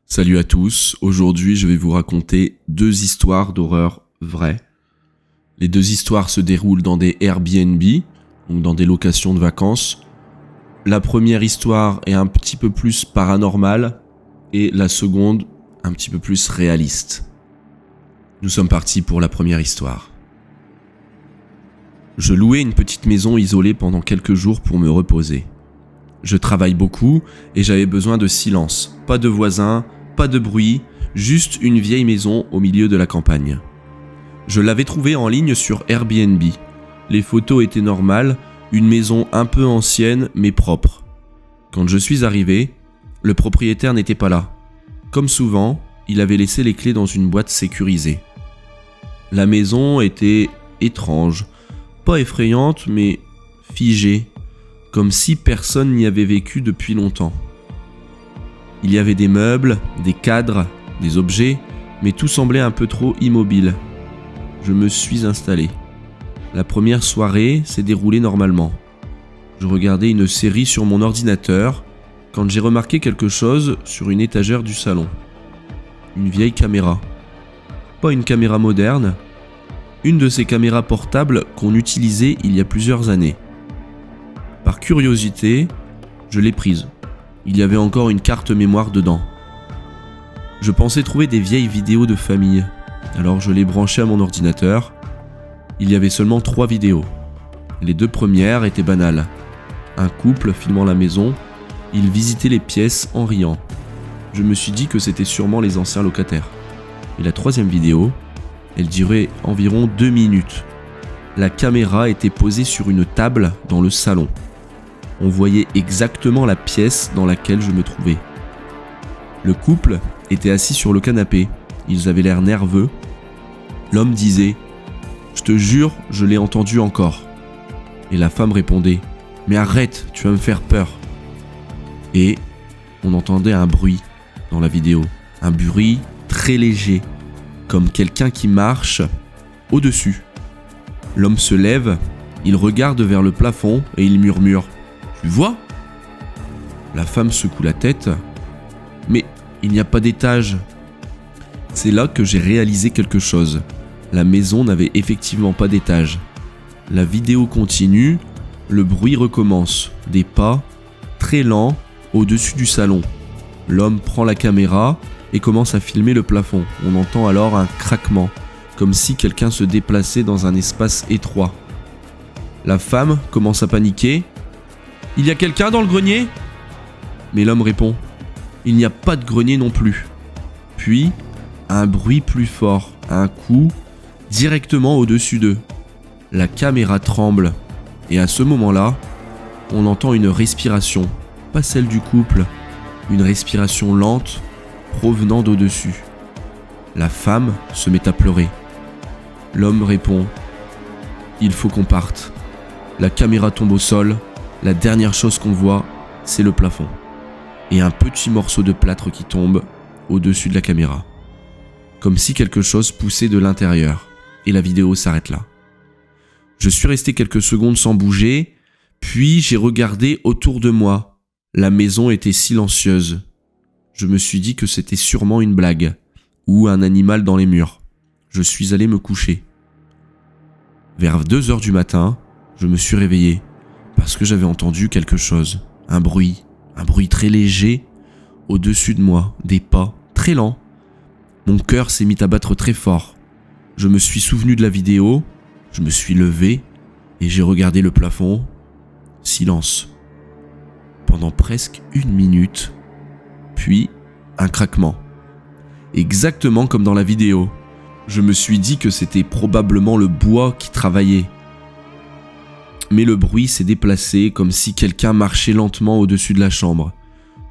Salut à tous, aujourd'hui je vais vous raconter 2 histoires d'horreur vraies. Les 2 histoires se déroulent dans des Airbnb, donc dans des locations de vacances. La première histoire est un petit peu plus paranormale et la seconde un petit peu plus réaliste. Nous sommes partis pour la première histoire. Je louais une petite maison isolée pendant quelques jours pour me reposer. Je travaille beaucoup et j'avais besoin de silence, pas de voisins, pas de bruit, juste une vieille maison au milieu de la campagne. Je l'avais trouvée en ligne sur Airbnb. Les photos étaient normales, une maison un peu ancienne mais propre. Quand je suis arrivé, le propriétaire n'était pas là. Comme souvent, il avait laissé les clés dans une boîte sécurisée. La maison était étrange, pas effrayante mais figée, comme si personne n'y avait vécu depuis longtemps. Il y avait des meubles, des cadres, des objets, mais tout semblait un peu trop immobile. Je me suis installé. La première soirée s'est déroulée normalement. Je regardais une série sur mon ordinateur quand j'ai remarqué quelque chose sur une étagère du salon. Une vieille caméra. Pas une caméra moderne, une de ces caméras portables qu'on utilisait il y a plusieurs années. Par curiosité, je l'ai prise. Il y avait encore une carte mémoire dedans. Je pensais trouver des vieilles vidéos de famille, alors je l'ai branchée à mon ordinateur. Il y avait seulement 3 vidéos. Les 2 premières étaient banales. Un couple filmant la maison, ils visitaient les pièces en riant. Je me suis dit que c'était sûrement les anciens locataires. Et la 3e vidéo, elle durait environ 2 minutes. La caméra était posée sur une table dans le salon. On voyait exactement la pièce dans laquelle je me trouvais. Le couple était assis sur le canapé. Ils avaient l'air nerveux. L'homme disait « Je te jure, je l'ai entendu encore ». Et la femme répondait « Mais arrête, tu vas me faire peur ». Et on entendait un bruit dans la vidéo. Un bruit très léger, comme quelqu'un qui marche au-dessus. L'homme se lève, il regarde vers le plafond et il murmure « Tu vois ?» La femme secoue la tête. « Mais il n'y a pas d'étage. » C'est là que j'ai réalisé quelque chose. La maison n'avait effectivement pas d'étage. La vidéo continue, le bruit recommence. Des pas, très lents, au-dessus du salon. L'homme prend la caméra et commence à filmer le plafond. On entend alors un craquement, comme si quelqu'un se déplaçait dans un espace étroit. La femme commence à paniquer. « Il y a quelqu'un dans le grenier ?» Mais l'homme répond « Il n'y a pas de grenier non plus. » Puis, un bruit plus fort, un coup, directement au-dessus d'eux. La caméra tremble, et à ce moment-là, on entend une respiration, pas celle du couple, une respiration lente provenant d'au-dessus. La femme se met à pleurer. L'homme répond « Il faut qu'on parte. » La caméra tombe au sol. La dernière chose qu'on voit, c'est le plafond. Et un petit morceau de plâtre qui tombe au-dessus de la caméra. Comme si quelque chose poussait de l'intérieur. Et la vidéo s'arrête là. Je suis resté quelques secondes sans bouger, puis j'ai regardé autour de moi. La maison était silencieuse. Je me suis dit que c'était sûrement une blague, ou un animal dans les murs. Je suis allé me coucher. Vers 2h du matin, je me suis réveillé. Parce que j'avais entendu quelque chose, un bruit très léger, au-dessus de moi, des pas, très lents. Mon cœur s'est mis à battre très fort. Je me suis souvenu de la vidéo, je me suis levé et j'ai regardé le plafond. Silence. Pendant presque 1 minute, puis un craquement. Exactement comme dans la vidéo. Je me suis dit que c'était probablement le bois qui travaillait. Mais le bruit s'est déplacé comme si quelqu'un marchait lentement au-dessus de la chambre.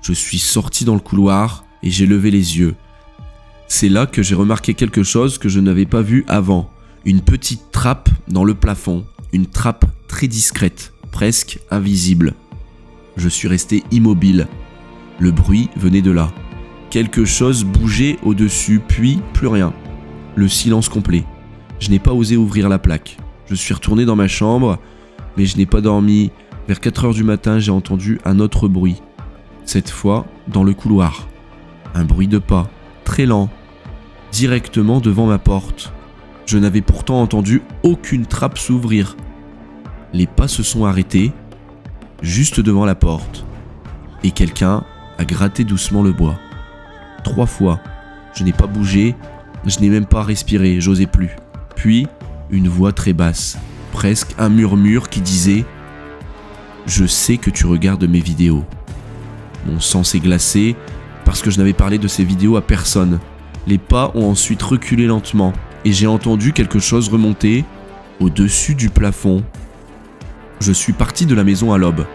Je suis sorti dans le couloir et j'ai levé les yeux. C'est là que j'ai remarqué quelque chose que je n'avais pas vu avant. Une petite trappe dans le plafond. Une trappe très discrète, presque invisible. Je suis resté immobile. Le bruit venait de là. Quelque chose bougeait au-dessus, puis plus rien. Le silence complet. Je n'ai pas osé ouvrir la plaque. Je suis retourné dans ma chambre, mais je n'ai pas dormi. Vers 4h du matin, j'ai entendu un autre bruit. Cette fois, dans le couloir. Un bruit de pas, très lent, directement devant ma porte. Je n'avais pourtant entendu aucune trappe s'ouvrir. Les pas se sont arrêtés, juste devant la porte, et quelqu'un a gratté doucement le bois. 3 fois, je n'ai pas bougé, je n'ai même pas respiré, j'osais plus. Puis, une voix très basse, presque un murmure qui disait « Je sais que tu regardes mes vidéos ». Mon sang s'est glacé parce que je n'avais parlé de ces vidéos à personne. Les pas ont ensuite reculé lentement et j'ai entendu quelque chose remonter au-dessus du plafond. Je suis parti de la maison à l'aube.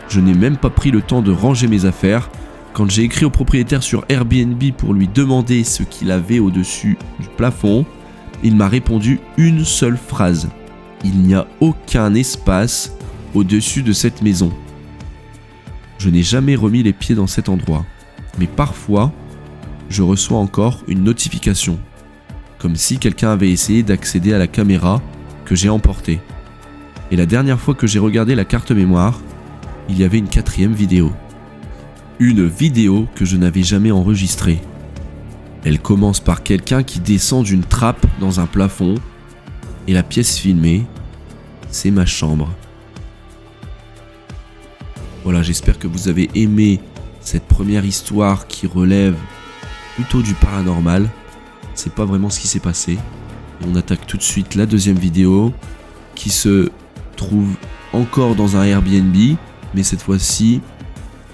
Je n'ai même pas pris le temps de ranger mes affaires. Quand j'ai écrit au propriétaire sur Airbnb pour lui demander ce qu'il avait au-dessus du plafond, il m'a répondu une seule phrase. Il n'y a aucun espace au-dessus de cette maison. Je n'ai jamais remis les pieds dans cet endroit, mais parfois, je reçois encore une notification, comme si quelqu'un avait essayé d'accéder à la caméra que j'ai emportée. Et la dernière fois que j'ai regardé la carte mémoire, il y avait une 4e vidéo. Une vidéo que je n'avais jamais enregistrée. Elle commence par quelqu'un qui descend d'une trappe dans un plafond et la pièce filmée, c'est ma chambre. Voilà, j'espère que vous avez aimé cette première histoire qui relève plutôt du paranormal. C'est pas vraiment ce qui s'est passé. Et on attaque tout de suite la 2e vidéo qui se trouve encore dans un Airbnb, mais cette fois-ci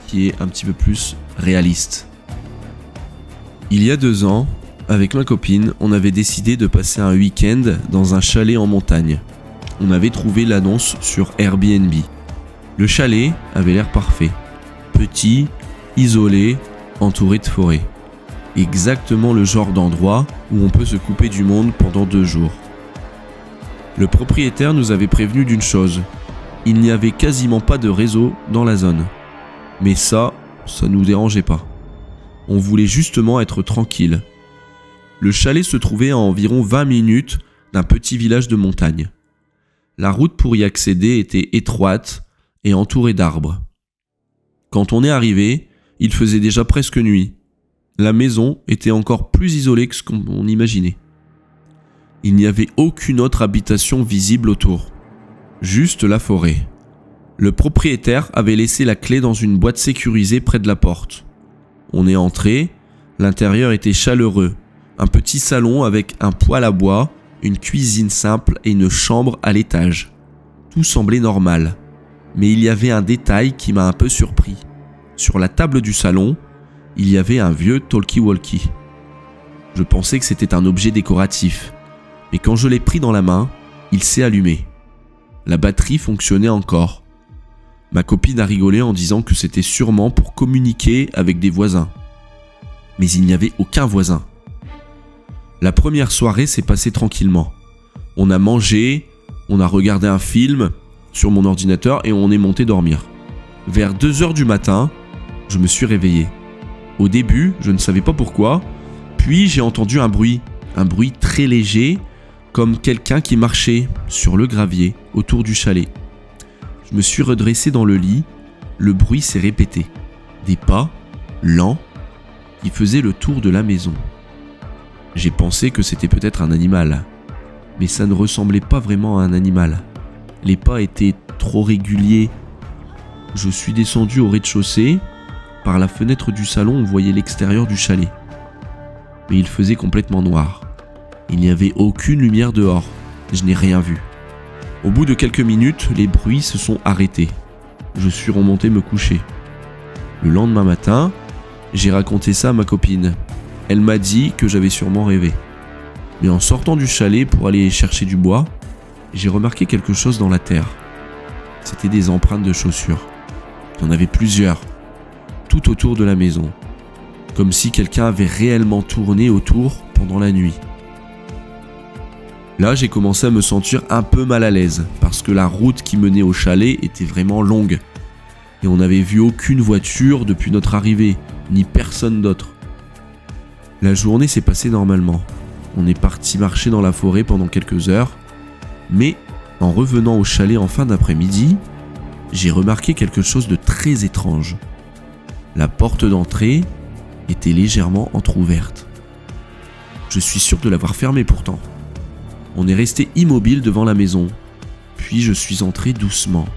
qui est un petit peu plus réaliste. Il y a 2 ans, avec ma copine, on avait décidé de passer un week-end dans un chalet en montagne. On avait trouvé l'annonce sur Airbnb. Le chalet avait l'air parfait. Petit, isolé, entouré de forêt. Exactement le genre d'endroit où on peut se couper du monde pendant 2 jours. Le propriétaire nous avait prévenu d'une chose. Il n'y avait quasiment pas de réseau dans la zone. Mais ça nous dérangeait pas. On voulait justement être tranquille. Le chalet se trouvait à environ 20 minutes d'un petit village de montagne. La route pour y accéder était étroite et entourée d'arbres. Quand on est arrivé, il faisait déjà presque nuit. La maison était encore plus isolée que ce qu'on imaginait. Il n'y avait aucune autre habitation visible autour. Juste la forêt. Le propriétaire avait laissé la clé dans une boîte sécurisée près de la porte. On est entré, l'intérieur était chaleureux. Un petit salon avec un poêle à bois, une cuisine simple et une chambre à l'étage. Tout semblait normal. Mais il y avait un détail qui m'a un peu surpris. Sur la table du salon, il y avait un vieux talkie-walkie. Je pensais que c'était un objet décoratif. Mais quand je l'ai pris dans la main, il s'est allumé. La batterie fonctionnait encore. Ma copine a rigolé en disant que c'était sûrement pour communiquer avec des voisins. Mais il n'y avait aucun voisin. La première soirée s'est passée tranquillement. On a mangé, on a regardé un film sur mon ordinateur et on est monté dormir. Vers 2h du matin, je me suis réveillé. Au début, je ne savais pas pourquoi, puis j'ai entendu un bruit très léger, comme quelqu'un qui marchait sur le gravier autour du chalet. Je me suis redressé dans le lit, le bruit s'est répété. Des pas, lents, qui faisaient le tour de la maison. J'ai pensé que c'était peut-être un animal, mais ça ne ressemblait pas vraiment à un animal. Les pas étaient trop réguliers. Je suis descendu au rez-de-chaussée. Par la fenêtre du salon, on voyait l'extérieur du chalet. Mais il faisait complètement noir. Il n'y avait aucune lumière dehors. Je n'ai rien vu. Au bout de quelques minutes, les bruits se sont arrêtés. Je suis remonté me coucher. Le lendemain matin, j'ai raconté ça à ma copine. Elle m'a dit que j'avais sûrement rêvé. Mais en sortant du chalet pour aller chercher du bois, j'ai remarqué quelque chose dans la terre. C'était des empreintes de chaussures. Il y en avait plusieurs, tout autour de la maison. Comme si quelqu'un avait réellement tourné autour pendant la nuit. Là, j'ai commencé à me sentir un peu mal à l'aise, parce que la route qui menait au chalet était vraiment longue. Et on n'avait vu aucune voiture depuis notre arrivée, ni personne d'autre. La journée s'est passée normalement. On est parti marcher dans la forêt pendant quelques heures, mais en revenant au chalet en fin d'après-midi, j'ai remarqué quelque chose de très étrange. La porte d'entrée était légèrement entrouverte. Je suis sûr de l'avoir fermée pourtant. On est resté immobile devant la maison, puis je suis entré doucement.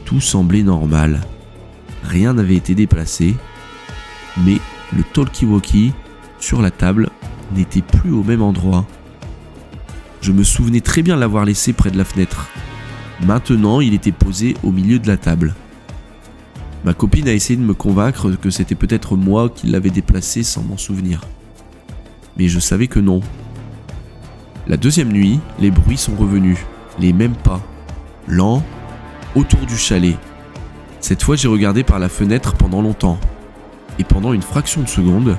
Tout semblait normal. Rien n'avait été déplacé, mais le talkie-walkie sur la table n'était plus au même endroit. Je me souvenais très bien l'avoir laissé près de la fenêtre. Maintenant, il était posé au milieu de la table. Ma copine a essayé de me convaincre que c'était peut-être moi qui l'avais déplacé sans m'en souvenir. Mais je savais que non. La deuxième nuit, les bruits sont revenus, les mêmes pas, lents, autour du chalet. Cette fois, j'ai regardé par la fenêtre pendant longtemps. Et pendant une fraction de seconde,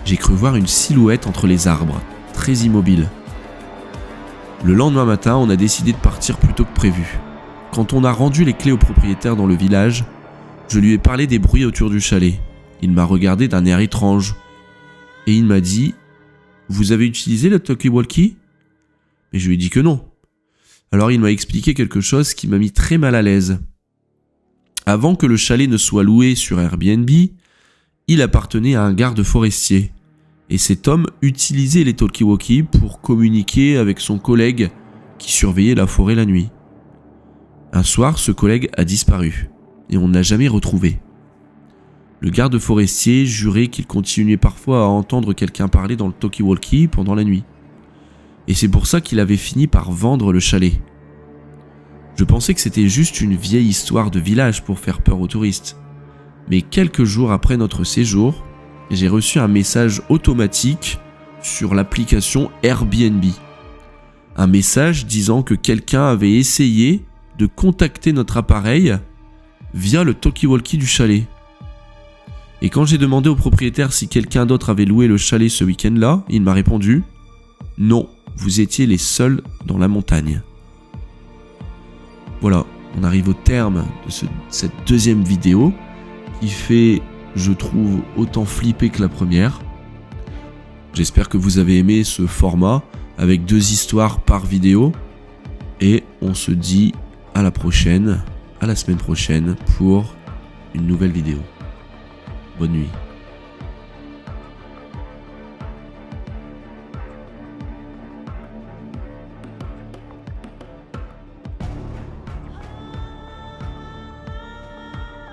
j'ai cru voir une silhouette entre les arbres, très immobile. Le lendemain matin, on a décidé de partir plus tôt que prévu. Quand on a rendu les clés au propriétaire dans le village, je lui ai parlé des bruits autour du chalet. Il m'a regardé d'un air étrange. Et il m'a dit « Vous avez utilisé le talkie-walkie ?» Mais je lui ai dit que non. Alors il m'a expliqué quelque chose qui m'a mis très mal à l'aise. Avant que le chalet ne soit loué sur Airbnb, il appartenait à un garde forestier. Et cet homme utilisait les talkie-walkies pour communiquer avec son collègue qui surveillait la forêt la nuit. Un soir, ce collègue a disparu et on ne l'a jamais retrouvé. Le garde forestier jurait qu'il continuait parfois à entendre quelqu'un parler dans le talkie-walkie pendant la nuit. Et c'est pour ça qu'il avait fini par vendre le chalet. Je pensais que c'était juste une vieille histoire de village pour faire peur aux touristes. Mais quelques jours après notre séjour, j'ai reçu un message automatique sur l'application Airbnb. Un message disant que quelqu'un avait essayé de contacter notre appareil via le talkie-walkie du chalet. Et quand j'ai demandé au propriétaire si quelqu'un d'autre avait loué le chalet ce week-end-là, il m'a répondu « Non, vous étiez les seuls dans la montagne. » Voilà, on arrive au terme de cette deuxième vidéo qui fait, je trouve, autant flipper que la première. J'espère que vous avez aimé ce format avec 2 histoires par vidéo. Et on se dit à la prochaine, à la semaine prochaine pour une nouvelle vidéo. Bonne nuit.